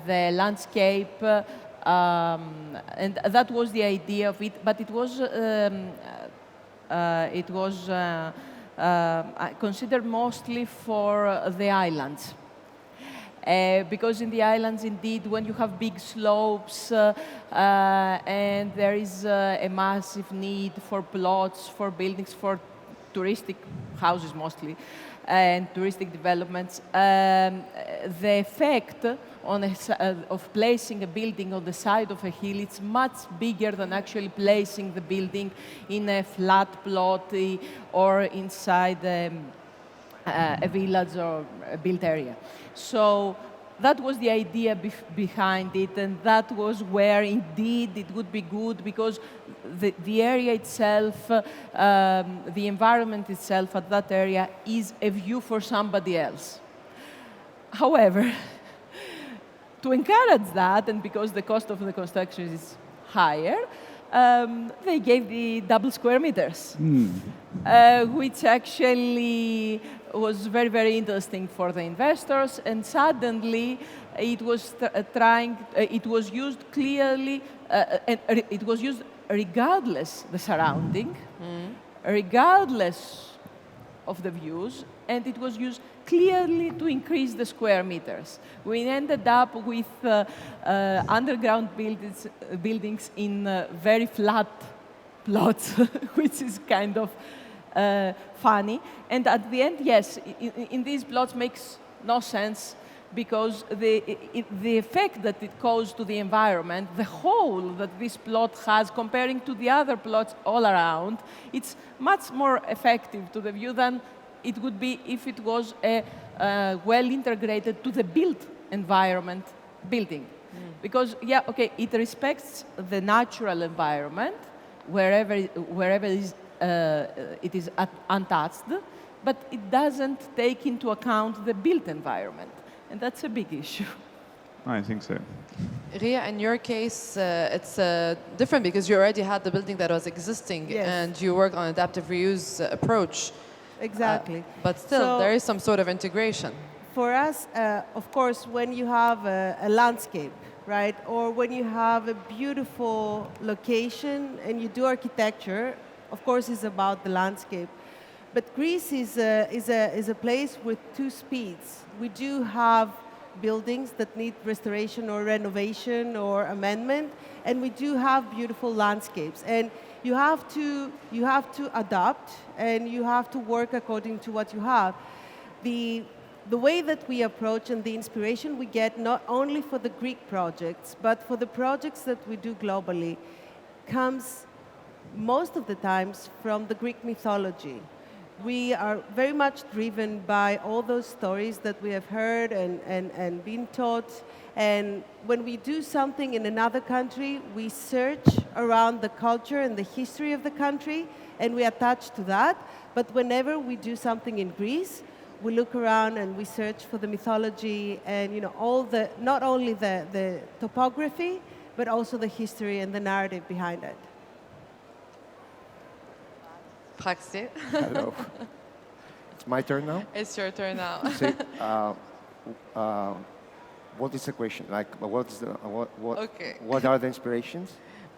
the landscape, and that was the idea of it. But it was considered mostly for the islands. Because in the islands, indeed, when you have big slopes and there is a massive need for plots, for buildings, for touristic houses mostly, and touristic developments, the effect of placing a building on the side of a hill, it's much bigger than actually placing the building in a flat plot or inside a village or a built area. So that was the idea behind it, and that was where indeed it would be good, because the area itself, the environment itself at that area is a view for somebody else. However, to encourage that, and because the cost of the construction is higher, they gave the double square meters, which actually was very, very interesting for the investors. And suddenly, it was it was used clearly, and it was used regardless the surrounding, regardless of the views, and it was used clearly to increase the square meters. We ended up with underground buildings in very flat plots, which is kind of funny. And at the end, yes, in these plots makes no sense, because the effect that it causes to the environment, the hole that this plot has comparing to the other plots all around, it's much more effective to the view than it would be if it was a well integrated to the built environment building. Because, yeah, okay, it respects the natural environment wherever it is untouched, but it doesn't take into account the built environment. And that's a big issue. I think so. Ria, in your case, it's different, because you already had the building that was existing, Yes. and you worked on adaptive reuse approach. Exactly. But still, So- there is some sort of integration. For us, of course, when you have a landscape, right, or when you have a beautiful location and you do architecture, of course, it's about the landscape. But Greece is a place with two speeds. We do have buildings that need restoration or renovation or amendment, and we do have beautiful landscapes. And you have to adapt, and you have to work according to what you have. The way that we approach and the inspiration we get, not only for the Greek projects, but for the projects that we do globally, comes most of the times from the Greek mythology. We are very much driven by all those stories that we have heard and been taught. And when we do something in another country, we search around the culture and the history of the country, and we attach to that. But whenever we do something in Greece, we look around and we search for the mythology and all not only the topography, but also the history and the narrative behind it. Praxi. Hello. It's my turn now? It's your turn now. So, what is the question? Like, Okay. what are the inspirations?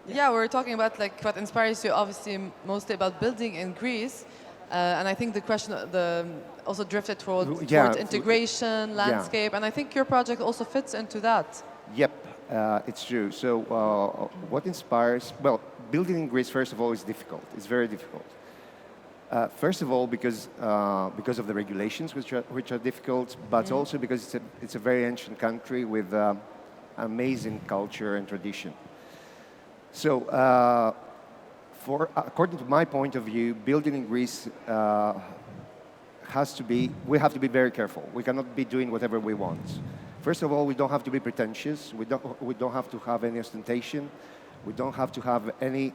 Yeah, we're talking about like what inspires you, obviously mostly about building in Greece, and I think the question also drifted towards integration, landscape, and I think your project also fits into that. Yep, it's true. So what inspires? Well, building in Greece, first of all, is difficult. It's very difficult. First of all, because of the regulations, which are difficult, but also because it's a very ancient country with amazing culture and tradition. So, according to my point of view, building in Greece we have to be very careful. We cannot be doing whatever we want. First of all, we don't have to be pretentious. We don't have to have any ostentation. We don't have to have any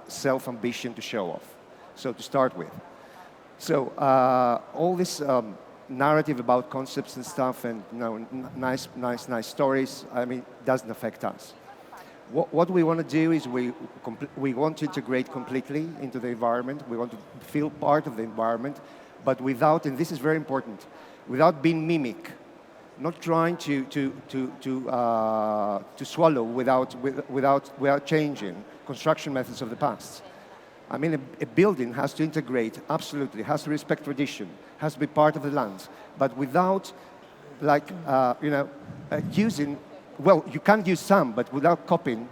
self-ambition to show off. So to start with. So all this narrative about concepts and stuff and nice stories, I mean, doesn't affect us. What we want to do is we want to integrate completely into the environment. We want to feel part of the environment, but without, and this is very important, without being mimic, not trying to swallow without changing construction methods of the past. I mean, a building has to integrate, absolutely, has to respect tradition, has to be part of the land, but without, like, using, well, you can use some, but without copying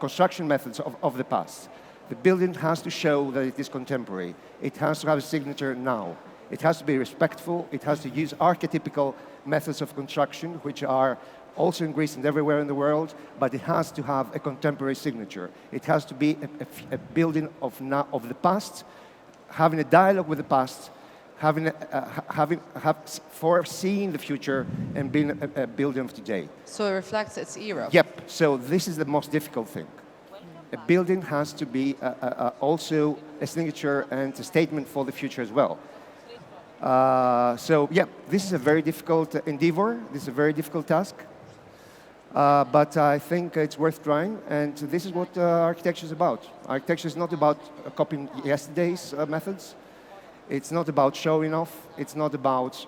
construction methods of the past. The building has to show that it is contemporary. It has to have a signature now. It has to be respectful. It has to use archetypical methods of construction, which are also in Greece and everywhere in the world, but it has to have a contemporary signature. It has to be a building of the past, having a dialogue with the past, foreseeing the future, and being a building of today. So it reflects its era. Yep. So this is the most difficult thing. A building has to be also a signature and a statement for the future as well. So yeah, this is a very difficult endeavor. This is a very difficult task. But I think it's worth trying, and this is what architecture is about. Architecture is not about copying yesterday's methods. It's not about showing off. It's not about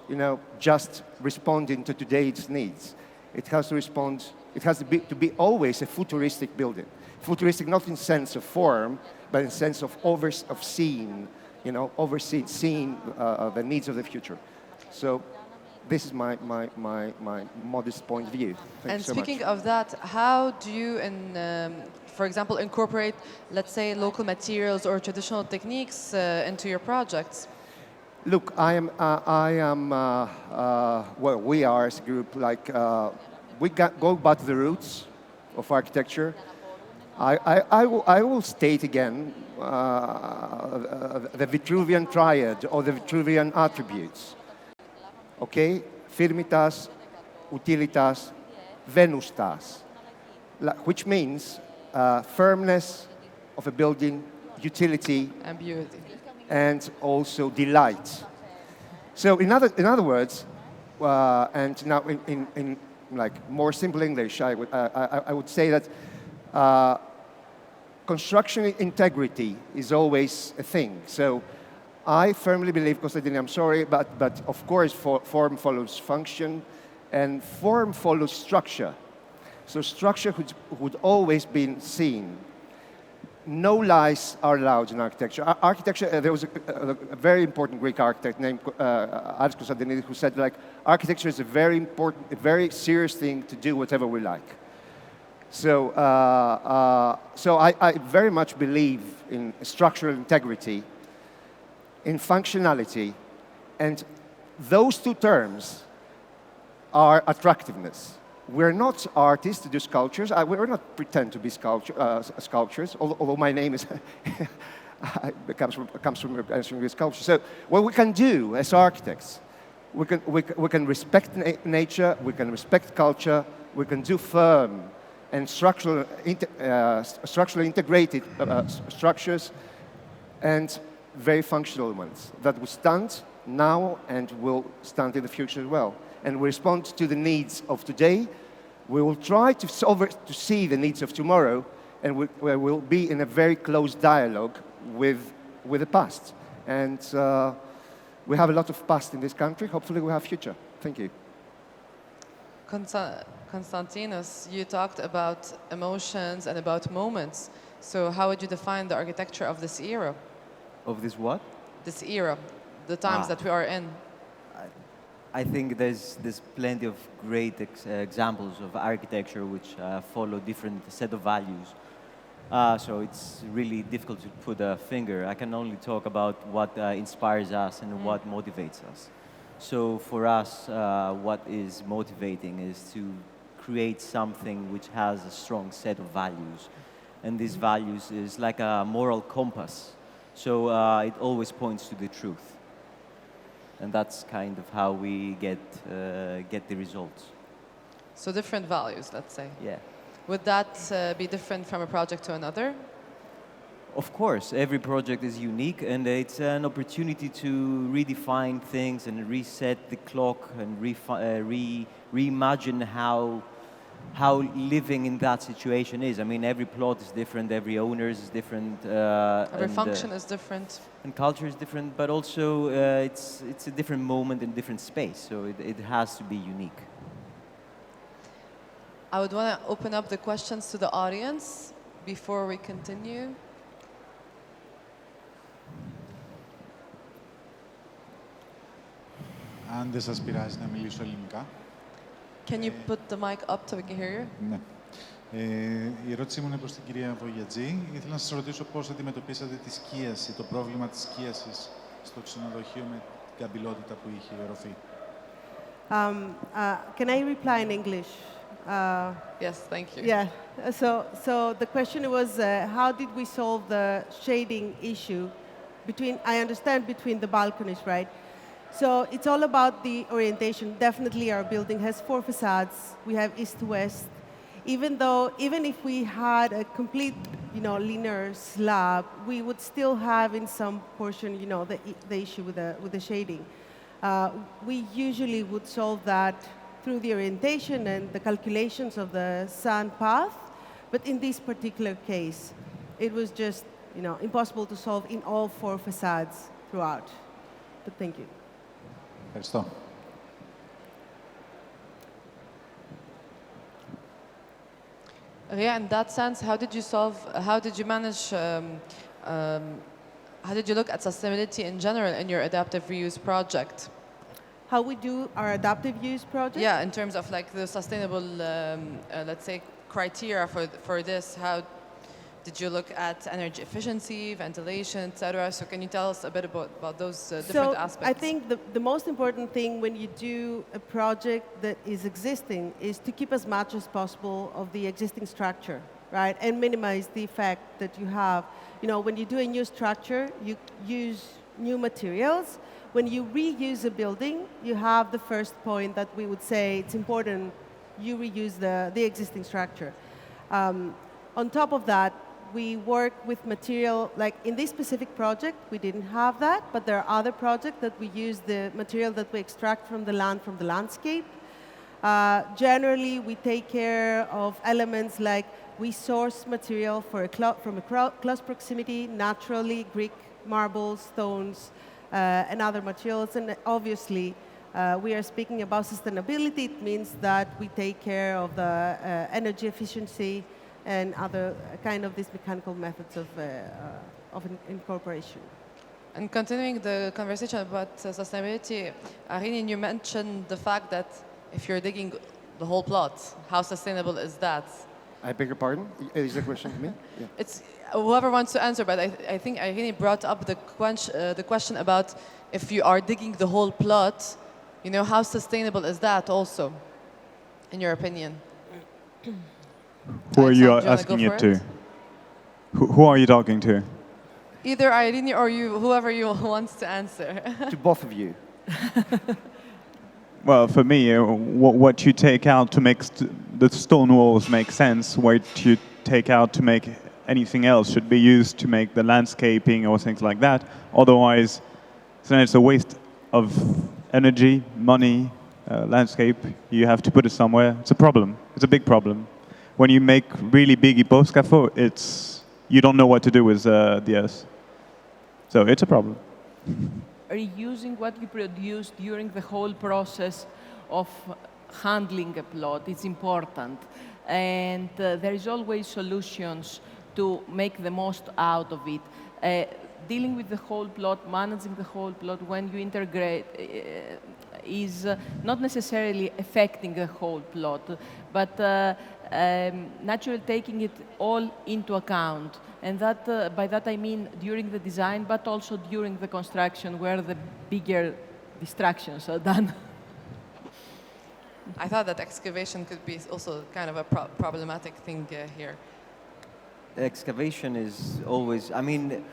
just responding to today's needs. It has to respond. It has to be always a futuristic building. Futuristic, not in sense of form, but in sense of seeing, seeing the needs of the future. So this is my modest point of view. Thank you so much. And speaking of that, how do you, for example, incorporate, let's say, local materials or traditional techniques into your projects? Look, well, we are as a group, like, we go back to the roots of architecture. I will state again the Vitruvian triad or the Vitruvian attributes. Okay? Firmitas, utilitas, venustas, which means firmness of a building, utility, and beauty, and also delight. So in other words, and now in like more simple English, I would say that construction integrity is always a thing. So I firmly believe, Konstantinos, I'm sorry, but of course form follows function, and form follows structure. So structure would always be seen. No lies are allowed in architecture. Architecture, there was a very important Greek architect named Konstantinos who said, like, architecture is a very important, a very serious thing to do whatever we like. So, so I very much believe in structural integrity, in functionality, and those two terms are attractiveness. We're not artists to do sculptures. We're not pretend to be sculptures, although my name is comes from Greek sculpture. So what we can do as architects, we can respect nature, we can respect culture, we can do firm and structurally integrated structures, and very functional ones that will stand now and will stand in the future as well. And we respond to the needs of today We will try to to see the needs of tomorrow, and we'll be in a very close dialogue with the past. And we have a lot of past in this country. Hopefully we have future. Thank you. Konstantinos, you talked about emotions and about moments. So how would you define the architecture of this era? Of this what? This era, the times that we are in. I think there's plenty of great examples of architecture which follow different set of values. So it's really difficult to put a finger. I can only talk about what inspires us and what motivates us. So for us, what is motivating is to create something which has a strong set of values. And these values is like a moral compass. So it always points to the truth. And that's kind of how we get the results. So different values, let's say. Yeah. Would that be different from a project to another? Of course, every project is unique, and it's an opportunity to redefine things and reset the clock and reimagine how living in that situation is. I mean, every plot is different, every owner is different. Every function is different. And culture is different, but also it's a different moment and different space, so it has to be unique. I would want to open up the questions to the audience before we continue. Αν δεν σας πειράζει να μιλήσω ελληνικά. Can you put the mic up so we can hear you? Ναι. Η ερώτησή μου είναι προς την κυρία Βογιατζή. Ήθελα να σας ρωτήσω πώς αντιμετωπίσατε τη σκίαση, το πρόβλημα της σκίασης στο ξενοδοχείο με την καμπυλότητα που είχε η οροφή. Can I reply in English? Yes, thank you. Yeah. So the question was, how did we solve the shading issue I understand between the balconies, right? So it's all about the orientation. Definitely our building has 4 facades. We have east to west. Even if we had a complete, linear slab, we would still have in some portion, the issue with the shading. We usually would solve that through the orientation and the calculations of the sun path. But in this particular case, it was just, impossible to solve in all 4 facades throughout. But thank you. Ευχαριστώ. Yeah, in that sense, how did you manage, how did you look at sustainability in general in your adaptive reuse project? How we do our adaptive use project? Yeah, in terms of like the sustainable, let's say, criteria for this, how did you look at energy efficiency, ventilation, etc.? So can you tell us a bit about those different aspects? I think the most important thing when you do a project that is existing is to keep as much as possible of the existing structure, right? And minimize the effect that you have. When you do a new structure, you use new materials. When you reuse a building, you have the first point that we would say it's important you reuse the existing structure. On top of that, we work with material, like in this specific project, we didn't have that, but there are other projects that we use the material that we extract from the land, from the landscape. Generally, we take care of elements like we source material from a close proximity, naturally, Greek marbles, stones, and other materials. And obviously, we are speaking about sustainability. It means that we take care of the energy efficiency and other kind of these mechanical methods of incorporation. And continuing the conversation about sustainability, Irene, you mentioned the fact that if you're digging the whole plot, how sustainable is that? I beg your pardon? Is the question to me? Yeah. It's whoever wants to answer, but I think Irene brought up the question about if you are digging the whole plot, how sustainable is that also, in your opinion? Who are you Alexandra, asking do you it wanna go to? for Who are you talking to? Either Irene or you, whoever you wants to answer. To both of you. Well, for me, what you take out to make the stone walls make sense, what you take out to make anything else should be used to make the landscaping or things like that. Otherwise, then it's a waste of energy, money, landscape, you have to put it somewhere. It's a problem. It's a big problem. When you make really big hypothecafo, you don't know what to do with the earth. So it's a problem. Reusing what you produce during the whole process of handling a plot is important. And there is always solutions to make the most out of it. Dealing with the whole plot, managing the whole plot when you integrate is not necessarily affecting the whole plot, but naturally taking it all into account. And that, by that I mean during the design, but also during the construction, where the bigger distractions are done. I thought that excavation could be also kind of a problematic thing here. Excavation is always, I mean,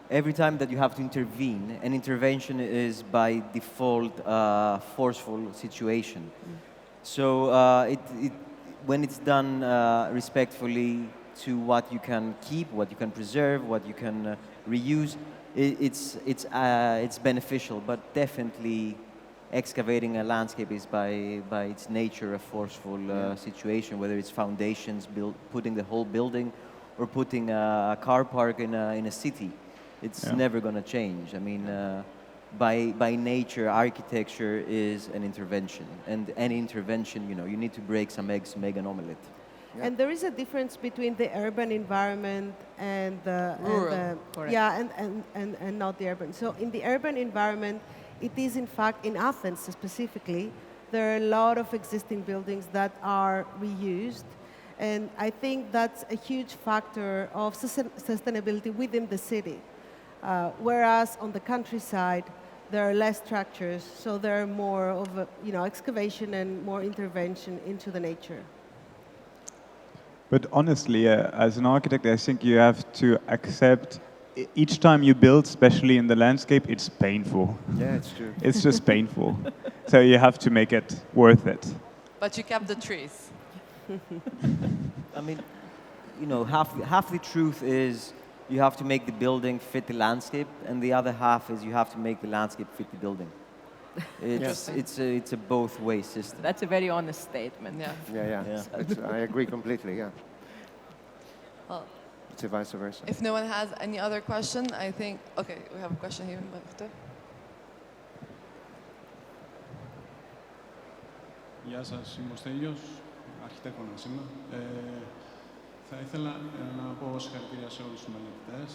every time that you have to intervene, an intervention is by default a forceful situation. So when it's done respectfully to what you can keep, what you can preserve, what you can reuse, it's beneficial. But definitely, excavating a landscape is by its nature a forceful situation. Whether it's foundations, putting the whole building, or putting a car park in a city, it's never going to change. I mean, by nature, architecture is an intervention, and any intervention, you need to break some eggs to make an omelette. Yeah. And there is a difference between the urban environment and the rural. and not the urban. So in the urban environment, it is in fact in Athens specifically, there are a lot of existing buildings that are reused, and I think that's a huge factor of sustainability within the city. Whereas on the countryside, there are less structures, so there are more of excavation and more intervention into the nature. But honestly, as an architect, I think you have to accept each time you build, especially in the landscape, it's painful. Yeah, it's true. It's just painful. So you have to make it worth it. But you kept the trees. I mean, half the truth is you have to make the building fit the landscape, and the other half is you have to make the landscape fit the building. It's a both-way system. That's a very honest statement. Yeah. I agree completely, yeah. Well, it's vice versa. if no one has any other question, I think, okay, we have a question here. Γεια σας, είμαι ο Στέλιος, αρχιτέκτονας είμαι. Θα ήθελα να πω συγχαρητήρια σε όλους τους μελετητές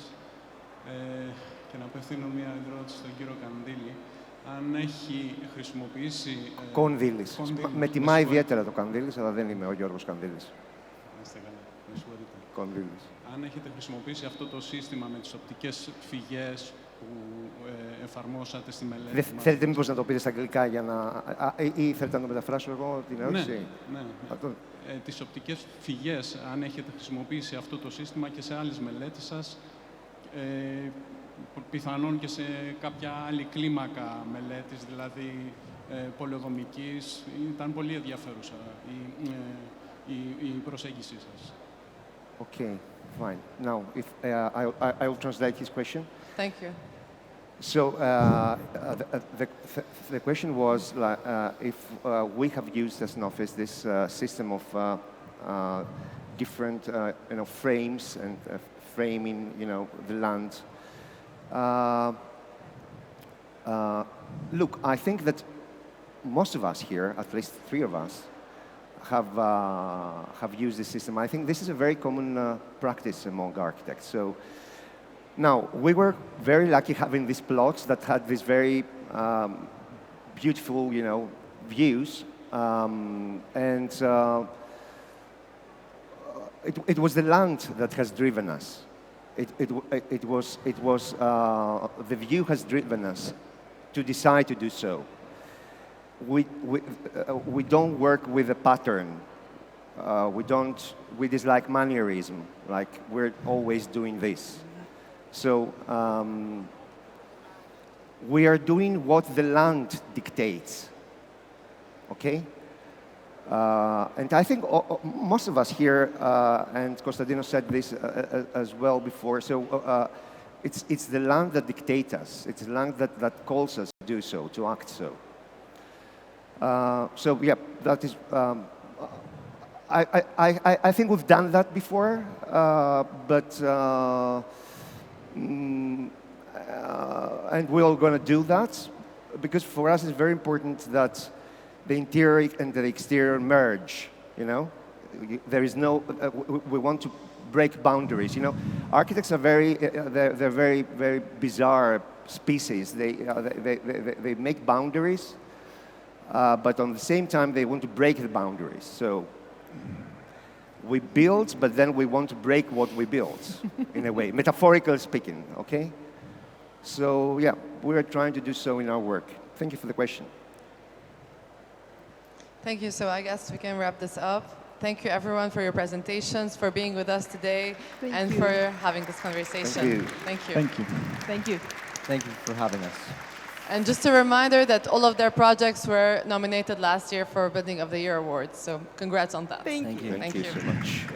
και να απευθύνω μια ερώτηση στον κύριο Κανδύλη. Αν έχει χρησιμοποιήσει... Κονδύλης. Με τιμά ιδιαίτερα το Κανδύλης, αλλά δεν είμαι ο Γιώργος Κανδύλης. Είστε καλά, με συγχωρείτε. Κονδύλης. Αν έχετε χρησιμοποιήσει αυτό το σύστημα με τις οπτικές φυγές που εφαρμόσατε στη μελέτη μας... Θέλετε μήπως να το πείτε στα αγγλικά για να... ή θέλετε να το μεταφράσω εγώ την ερώτηση? Ναι. Τις οπτικές φυγές, αν έχετε χρησιμοποιήσει αυτό το σύστημα και σε άλλες μελέτες σας, πιθανόν και σε κάποια άλλη κλίμακα μελέτης, δηλαδή πολεοδομικής, ήταν πολύ ενδιαφέρουσα η προσέγγιση σας. Okay, fine. Now, if I will translate his question. Thank you. So the question was if we have used as an office this system of different frames and framing the land. Look, I think that most of us here, at least three of us, have used this system. I think this is a very common practice among architects. So now we were very lucky having these plots that had these very beautiful, views, and it was the land that has driven us. It was the view has driven us to decide to do so. We don't work with a pattern. We dislike mannerism, like we're always doing this. So we are doing what the land dictates, okay? And I think most of us here, and Konstantinos said this as well before, so it's the land that dictates us. It's the land that calls us to do so, to act so. So yeah, that is. I think we've done that before, and we're all going to do that, because for us it's very important that the interior and the exterior merge. You know, there is no. We want to break boundaries. You know, architects are they're very very bizarre species. They make boundaries, but on the same time they want to break the boundaries. So we build, but then we want to break what we built, in a way, metaphorically speaking, okay? So yeah, we're trying to do so in our work. Thank you for the question. Thank you. So I guess we can wrap this up. Thank you, everyone, for your presentations, for being with us today, and for having this conversation. Thank you. Thank you. Thank you. Thank you. Thank you for having us. And just a reminder that all of their projects were nominated last year for Building of the Year awards. So congrats on that. Thank you. Thank you so much.